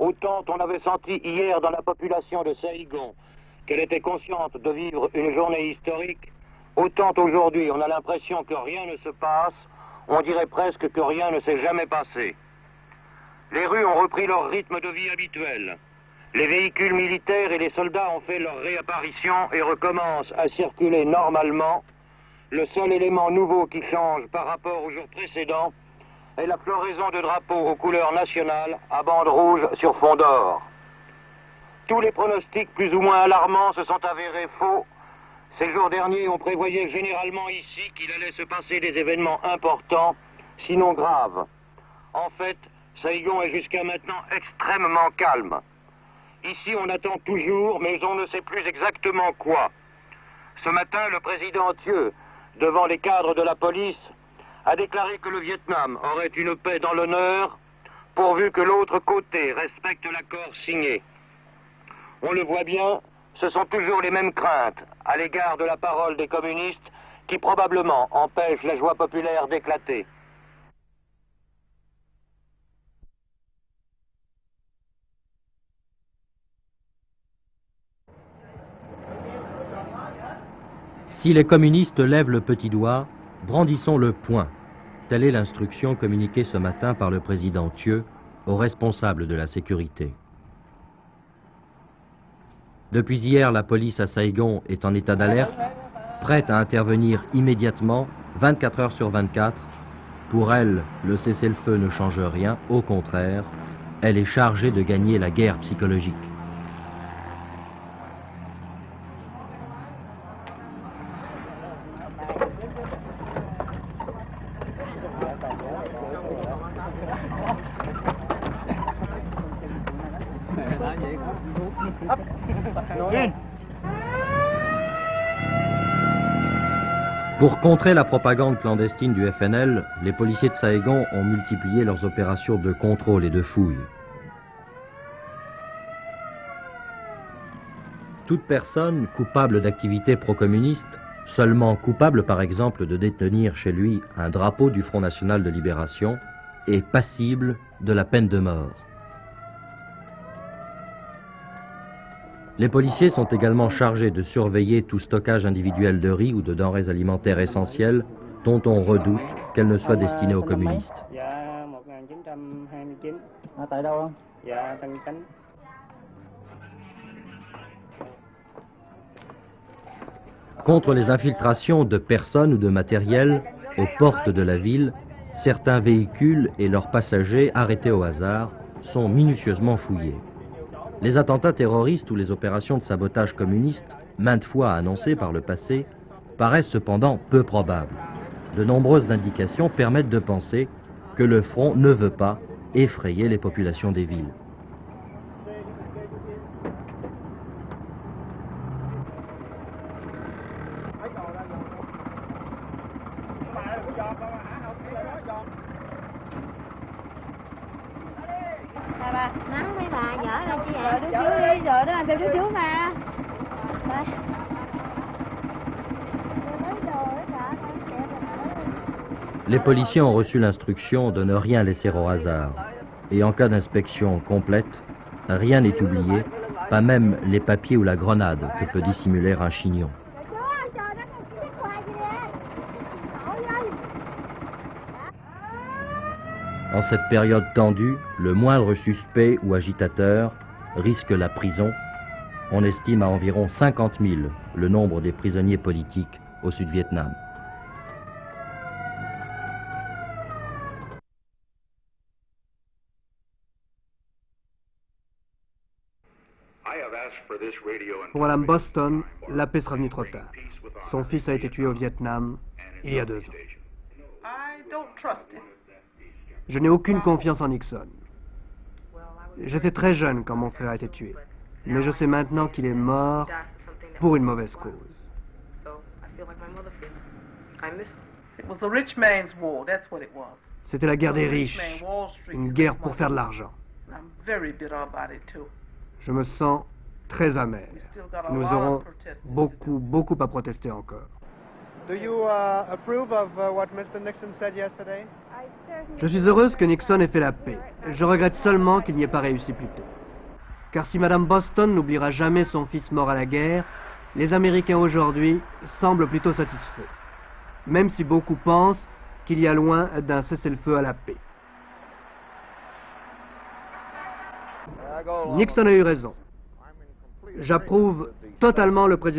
Autant on avait senti hier dans la population de Saïgon qu'elle était consciente de vivre une journée historique, autant aujourd'hui on a l'impression que rien ne se passe, on dirait presque que rien ne s'est jamais passé. Les rues ont repris leur rythme de vie habituel. Les véhicules militaires et les soldats ont fait leur réapparition et recommencent à circuler normalement. Le seul élément nouveau qui change par rapport aux jours précédents est la floraison de drapeaux aux couleurs nationales à bandes rouges sur fond d'or. Tous les pronostics plus ou moins alarmants se sont avérés faux. Ces jours derniers, on prévoyait généralement ici qu'il allait se passer des événements importants, sinon graves. En fait, Saïgon est jusqu'à maintenant extrêmement calme. Ici, on attend toujours, mais on ne sait plus exactement quoi. Ce matin, le président Thieu, devant les cadres de la police, a déclaré que le Vietnam aurait une paix dans l'honneur, pourvu que l'autre côté respecte l'accord signé. On le voit bien, ce sont toujours les mêmes craintes à l'égard de la parole des communistes qui probablement empêchent la joie populaire d'éclater. Si les communistes lèvent le petit doigt, brandissons le poing. Telle est l'instruction communiquée ce matin par le président Thieu aux responsables de la sécurité. Depuis hier, la police à Saïgon est en état d'alerte, prête à intervenir immédiatement, 24 heures sur 24. Pour elle, le cessez-le-feu ne change rien, au contraire, elle est chargée de gagner la guerre psychologique. Pour contrer la propagande clandestine du FNL, les policiers de Saïgon ont multiplié leurs opérations de contrôle et de fouille. Toute personne coupable d'activités pro-communistes, seulement coupable par exemple de détenir chez lui un drapeau du Front National de Libération, est passible de la peine de mort. Les policiers sont également chargés de surveiller tout stockage individuel de riz ou de denrées alimentaires essentielles dont on redoute qu'elles ne soient destinées aux communistes. Contre les infiltrations de personnes ou de matériel aux portes de la ville, certains véhicules et leurs passagers arrêtés au hasard sont minutieusement fouillés. Les attentats terroristes ou les opérations de sabotage communiste, maintes fois annoncées par le passé, paraissent cependant peu probables. De nombreuses indications permettent de penser que le front ne veut pas effrayer les populations des villes. Les policiers ont reçu l'instruction de ne rien laisser au hasard. Et en cas d'inspection complète, rien n'est oublié, pas même les papiers ou la grenade que peut dissimuler un chignon. En cette période tendue, le moindre suspect ou agitateur risque la prison. On estime à environ 50 000 le nombre des prisonniers politiques au Sud-Vietnam. Pour Madame Boston, la paix sera venue trop tard. Son fils a été tué au Vietnam il y a 2 ans. Je n'ai aucune confiance en Nixon. J'étais très jeune quand mon frère a été tué. Mais je sais maintenant qu'il est mort pour une mauvaise cause. C'était la guerre des riches, une guerre pour faire de l'argent. Je me sens très amer. Nous aurons beaucoup à protester encore. Je suis heureuse que Nixon ait fait la paix. Je regrette seulement qu'il n'y ait pas réussi plus tôt. Car si Madame Boston n'oubliera jamais son fils mort à la guerre, les Américains aujourd'hui semblent plutôt satisfaits. Même si beaucoup pensent qu'il y a loin d'un cessez-le-feu à la paix. Nixon a eu raison. J'approuve totalement le président